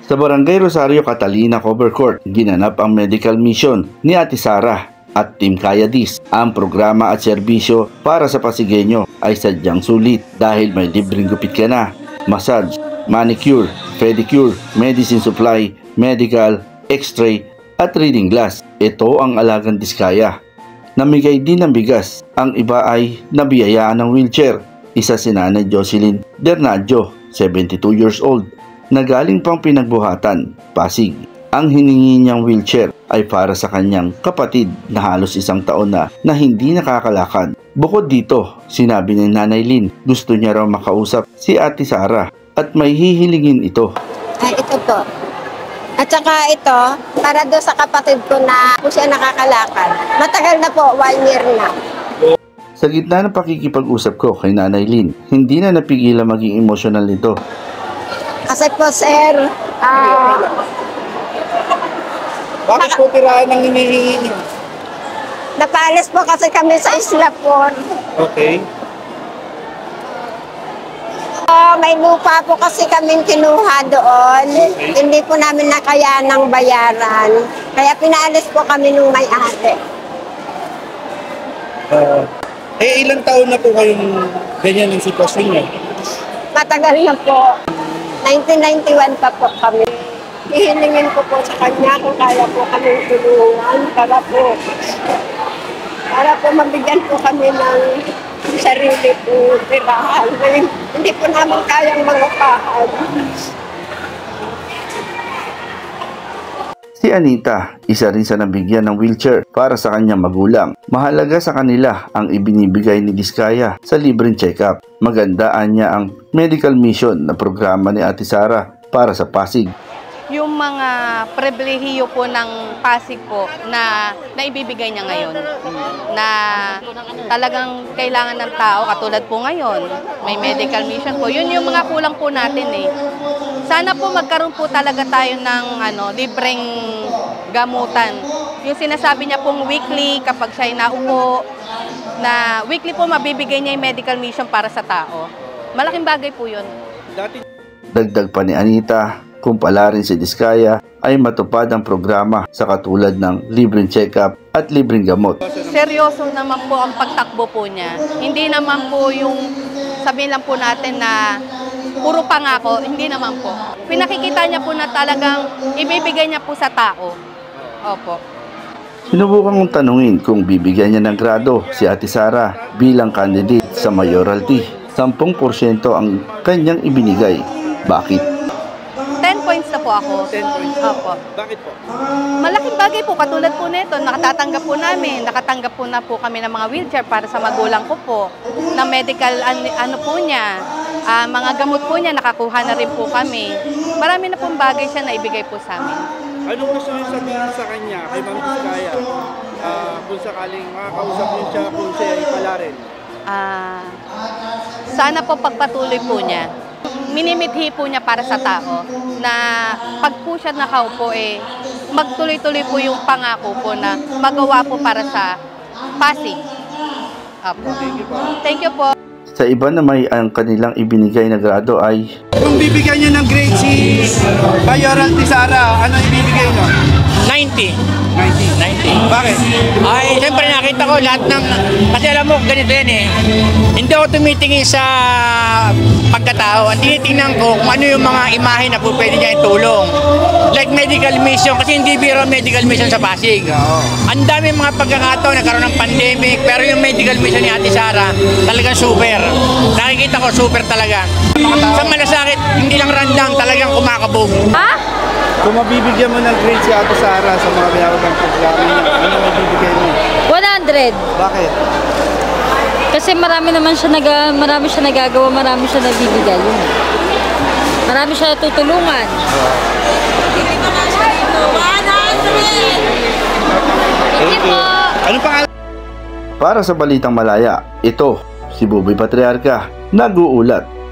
Sa Barangay Rosario Catalina Cover Court, ginanap ang medical mission ni Ate Sara at Team Kayadis. Ang programa at serbisyo para sa Pasigueño ay sadyang sulit dahil may libreng gupit ka na, massage, manicure, pedicure, medicine supply, medical, x-ray at reading glass. Ito ang Alagang Diskaya. Namigay din ng bigas. Ang iba ay nabiyayaan ng wheelchair. Isa si Nanay Jocelyn Bernadjo, 72 years old, na galing pang pinagbuhatan, Pasig. Ang hiningi niyang wheelchair ay para sa kanyang kapatid na halos 1 taon na hindi nakakalakad. Bukod dito, sinabi ni Nanay Lynn, gusto niya raw makausap si Ate Sara at may hihilingin ito. Ay, ito po. At saka ito, para doon sa kapatid ko na po siya nakakalakad. Matagal na po, 1 year na. Sa gitna ng pakikipag-usap ko kay Nanay Lynn, hindi na napigilan maging emosyonal nito. Kasi po, sir, bakit po tirahan ang hinihingi niyo? napaalis po kasi kami sa isla po. Okay. May lupa po kasi kaming kinuha doon. Hindi po namin nakayanang bayaran. Kaya pinaalis po kami nung may-ari. Ilang taon na po kayong ganyan ang sitwasyon niyo? Matagal na po. 1991 pa po kami. Hihilingin ko po sa kanya kung kaya po kami tulungan para po mabigyan po kami ng sarili po tirahan. Hindi po namin kayang mangupahan. Si Anita, isa rin sa nabigyan ng wheelchair para sa kanyang magulang. Mahalaga sa kanila ang ibinibigay ni Diskaya sa libreng check-up. Magandaan niya ang medical mission na programa ni Ate Sara para sa Pasig. Yung mga pribilehiyo po ng Pasig po na naibibigay niya ngayon, na talagang kailangan ng tao, katulad po ngayon, may medical mission po. Yun yung mga kulang po natin eh. Sana po magkaroon po talaga tayo ng libreng gamutan. Yung sinasabi niya pong weekly, kapag siya naupo, na weekly po mabibigay niya yung medical mission para sa tao. Malaking bagay po yun. Dagdag pa ni Anita, kung pala rin si Diskaya ay matupad ang programa sa katulad ng libreng check-up at libreng gamot. Seryoso naman po ang pagtakbo po niya. Hindi naman po yung sabihin lang po natin na puro pangako, hindi naman po. Pinakikita niya po na talagang ibibigay niya po sa tao. Opo. Sinubukan kong tanungin kung bibigyan niya ng grado si Ate Sara bilang candidate sa mayoralty. 10% ang kanyang ibinigay. Bakit? 10 points na po ako. 10 points. Opo. Bakit po? Malaking bagay po, katulad po nito, nakatanggap po na po kami ng mga wheelchair para sa magulang ko po, na medical po niya, mga gamot po niya, nakakuha na rin po kami. Marami na pong bagay siya na ibigay po sa amin. Anong gusto niyo sabihin sa kanya, kay Ma'am Diskaya, kung sakaling makakausap niyo siya kung siya ay pala rin? Sana po pagpatuloy po niya. Minimithi po niya para sa tao na pag po siya nakaupo magtuloy-tuloy po yung pangako po na magawa po para sa Pasig. Apo. Thank you po. Sa iba na may ang kanilang ibinigay na grado ay Kung bibigyan niyo ng grade si Mayoralty Sara, ano ibibigay niyo? 90. 90. Bakit? Ay, siyempre nakita ko lahat ng, kasi alam mo, ganito yan eh. Hindi ako tumitingin sa pagkatao. Ang tinitingnan ko kung ano yung mga imahe na po pwede niya itulong. Like medical mission, kasi hindi biro medical mission sa Pasig. Ang dami mga pagkakataon, nagkaroon ng pandemic, pero yung medical mission ni Ate Sara, talagang super. Nakikita ko, super talaga. Sa malasakit, hindi lang randang, talagang kumakabog. Ha? Kung mabibigyan mo ng grade si Ate Sara sa mga binawagang programa niya, ano mabibigay mo? 100. Bakit? Kasi marami siya nagagawa, marami siya nabibigay. Marami siya tutulungan. Thank you po. Ano pangalan? para sa Balitang Malaya. Ito si Buboy Patriarca, nag-uulat.